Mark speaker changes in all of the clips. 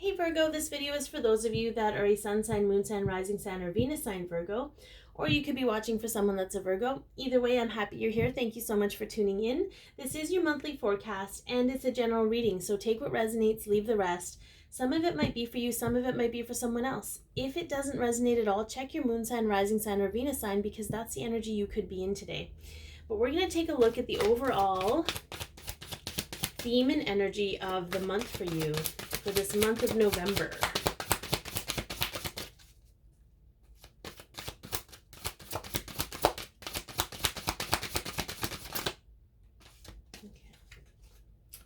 Speaker 1: Hey Virgo, this video is for those of you that are a sun sign, moon sign, rising sign, or Venus sign Virgo, or you could be watching for someone that's a Virgo. Either way, I'm happy you're here. Thank you so much for tuning in. This is your monthly forecast and it's a general reading, so take what resonates, leave the rest. Some of it might be for you, some of it might be for someone else. If it doesn't resonate at all, check your moon sign, rising sign, or Venus sign because that's the energy you could be in today. But we're going to take a look at the overall theme and energy of the month for you for this month of November. Okay.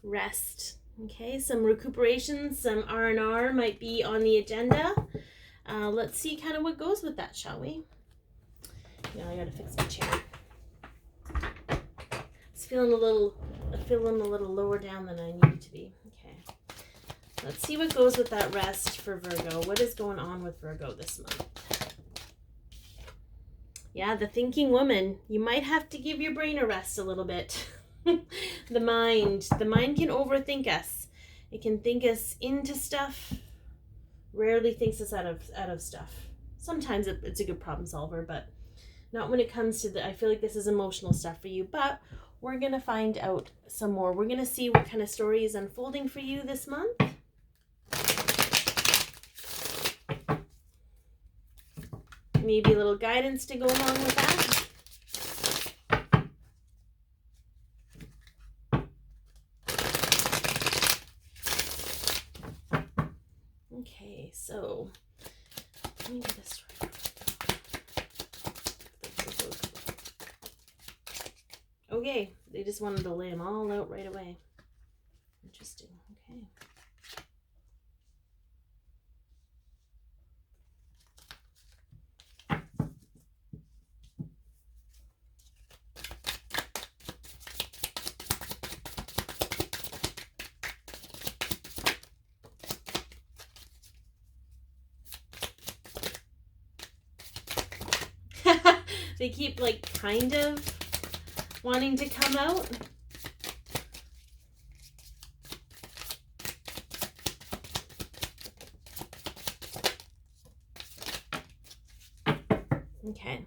Speaker 1: Rest. Okay, some recuperation, some R&R might be on the agenda. Let's see kind of what goes with that, shall we? Now I gotta fix my chair. It's feeling a little lower down than I need to be. Okay. Let's see what goes with that rest for Virgo. What is going on with Virgo this month? Yeah, the thinking woman. You might have to give your brain a rest a little bit. The mind can overthink us. It can think us into stuff. Rarely thinks us out of stuff. Sometimes it's a good problem solver, but not when it comes to I feel like this is emotional stuff for you, but we're going to find out some more. We're going to see what kind of story is unfolding for you this month. Maybe a little guidance to go along with that. Okay, so let me get this right. Okay, they just wanted to lay them all out right away. Interesting. Okay. They keep like kind of wanting to come out. Okay.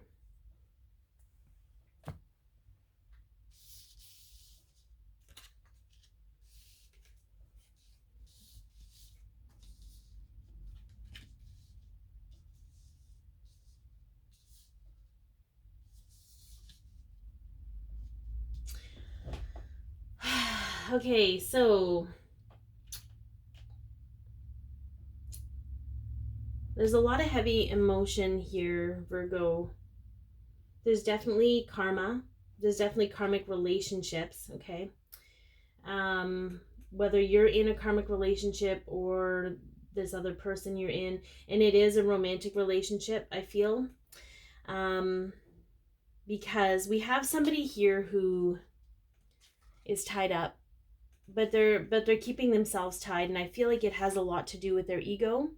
Speaker 1: Okay, so there's a lot of heavy emotion here, Virgo. There's definitely karma. There's definitely karmic relationships, okay? Whether you're in a karmic relationship or this other person you're in, and it is a romantic relationship, I feel. Because we have somebody here who is tied up, but they're keeping themselves tied, and I feel like it has a lot to do with their ego.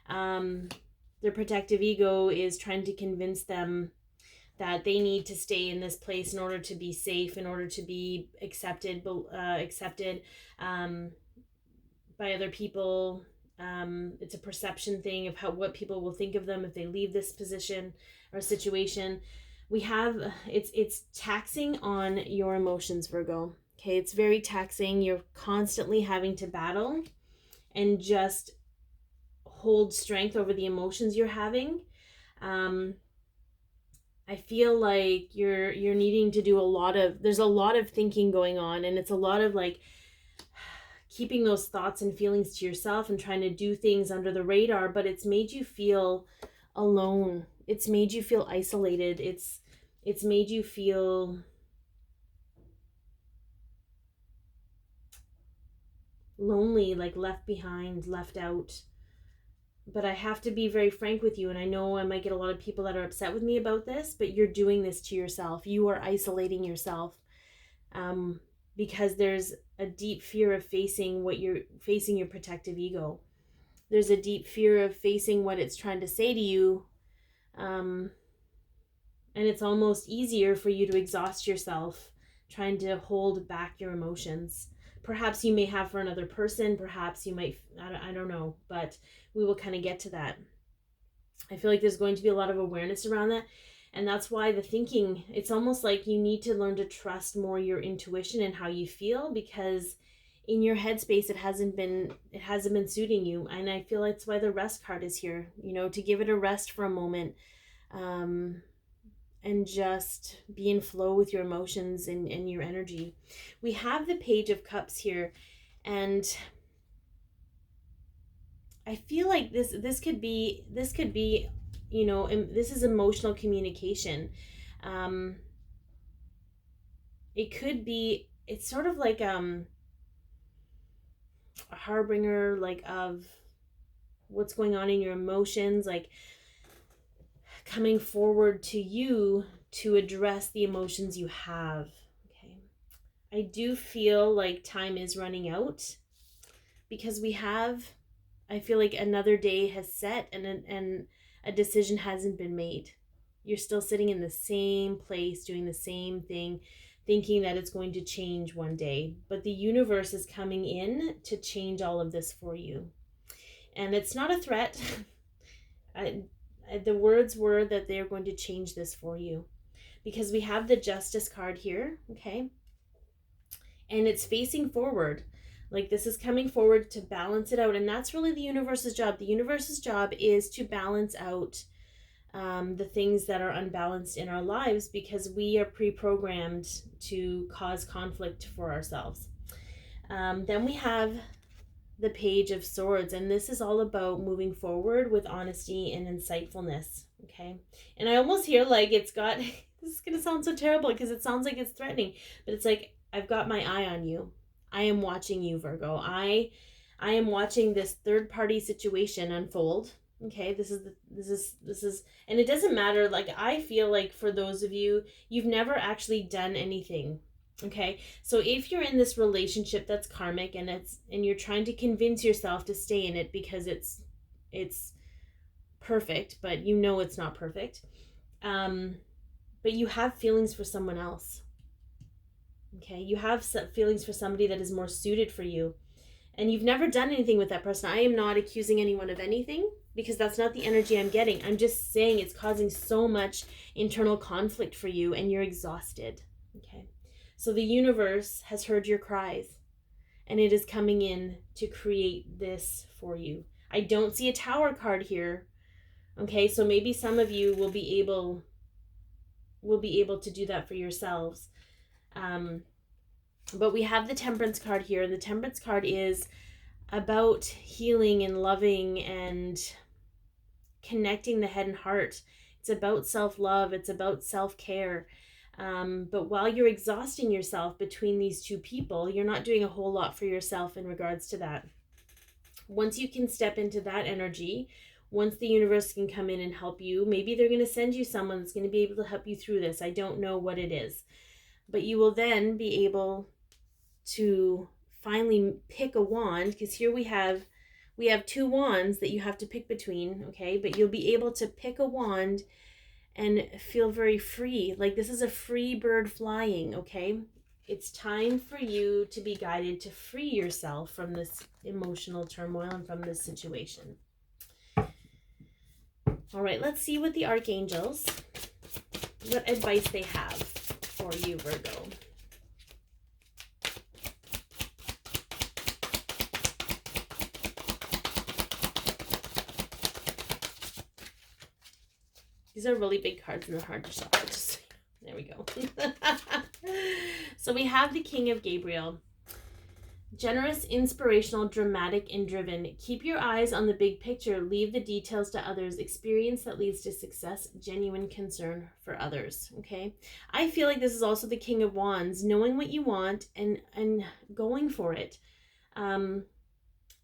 Speaker 1: Their protective ego is trying to convince them that they need to stay in this place in order to be safe, in order to be accepted by other people. It's a perception thing of what people will think of them if they leave this position or situation. It's taxing on your emotions, Virgo. Okay, it's very taxing. You're constantly having to battle and just hold strength over the emotions you're having. I feel like you're needing to do there's a lot of thinking going on, and it's a lot of like keeping those thoughts and feelings to yourself and trying to do things under the radar, but it's made you feel alone. It's made you feel isolated. It's made you feel lonely, like left behind, left out. But I have to be very frank with you, and I know I might get a lot of people that are upset with me about this, but you're doing this to yourself. You are isolating yourself because there's a deep fear of facing your protective ego. There's a deep fear of facing what it's trying to say to you, and it's almost easier for you to exhaust yourself trying to hold back your emotions. perhaps you may have for another person. Perhaps you might, I don't know, but we will kind of get to that. I feel like there's going to be a lot of awareness around that. And that's why the thinking, it's almost like you need to learn to trust more your intuition and how you feel, because in your headspace it hasn't been suiting you. And I feel that's why the rest card is here, you know, to give it a rest for a moment, and just be in flow with your emotions and your energy. We have the Page of Cups here, and I feel like this could be, you know, this is emotional communication. It could be, it's sort of like a harbinger, like, of what's going on in your emotions, like coming forward to you to address the emotions you have. Okay. I do feel like time is running out, because I feel like another day has set and a decision hasn't been made. You're still sitting in the same place, doing the same thing, thinking that it's going to change one day. But the universe is coming in to change all of this for you. And it's not a threat. The words were that they're going to change this for you, because we have the Justice card here, okay? And it's facing forward. Like, this is coming forward to balance it out. And that's really the universe's job. The universe's job is to balance out the things that are unbalanced in our lives, because we are pre-programmed to cause conflict for ourselves. Then we have the Page of Swords, and this is all about moving forward with honesty and insightfulness, okay? And I almost hear like it's got, this is going to sound so terrible because it sounds like it's threatening, but it's like, I've got my eye on you. I am watching you, Virgo. I am watching this third-party situation unfold. Okay, this is, and it doesn't matter. Like, I feel like for those of you, you've never actually done anything. Okay, so if you're in this relationship that's karmic, and you're trying to convince yourself to stay in it because it's perfect, but you know it's not perfect, but you have feelings for someone else. Okay, you have feelings for somebody that is more suited for you, and you've never done anything with that person. I am not accusing anyone of anything, because that's not the energy I'm getting. I'm just saying it's causing so much internal conflict for you, and you're exhausted. Okay, so the universe has heard your cries, and it is coming in to create this for you. I don't see a Tower card here. Okay, so maybe some of you will be able to do that for yourselves. But we have the Temperance card here, and the Temperance card is about healing and loving and connecting the head and heart. It's about self-love. It's about self-care. But while you're exhausting yourself between these two people, you're not doing a whole lot for yourself in regards to that. Once you can step into that energy, once the universe can come in and help you, maybe they're going to send you someone that's going to be able to help you through this. I don't know what it is. But you will then be able to finally pick a wand, because here we have two wands that you have to pick between, okay? But you'll be able to pick a wand and feel very free. Like, this is a free bird flying, okay? It's time for you to be guided to free yourself from this emotional turmoil and from this situation. All right, let's see what the archangels, what advice they have for you, Virgo. These are really big cards and they're hard to shuffle. There we go. So we have the King of Gabriel. Generous, inspirational, dramatic, and driven. Keep your eyes on the big picture. Leave the details to others. Experience that leads to success. Genuine concern for others. Okay. I feel like this is also the King of Wands. Knowing what you want and going for it. You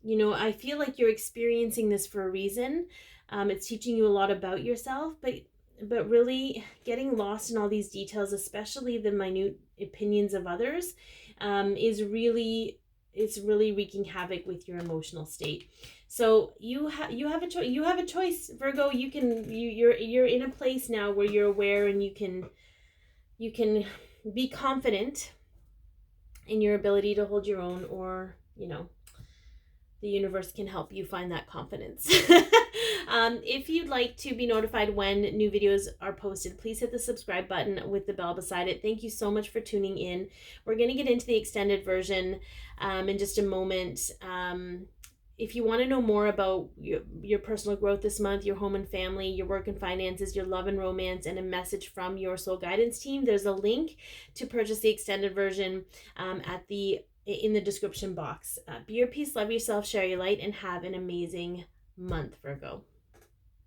Speaker 1: know, I feel like you're experiencing this for a reason. It's teaching you a lot about yourself, but really getting lost in all these details, especially the minute opinions of others, is really wreaking havoc with your emotional state. So you have a choice. You have a choice, Virgo. You're in a place now where you're aware, and you can be confident in your ability to hold your own, or, the universe can help you find that confidence. If you'd like to be notified when new videos are posted, please hit the subscribe button with the bell beside it. Thank you so much for tuning in. We're going to get into the extended version in just a moment. If you want to know more about your personal growth this month, your home and family, your work and finances, your love and romance, and a message from your soul guidance team, there's a link to purchase the extended version in the description box. Be your peace, love yourself, share your light, and have an amazing month, Virgo.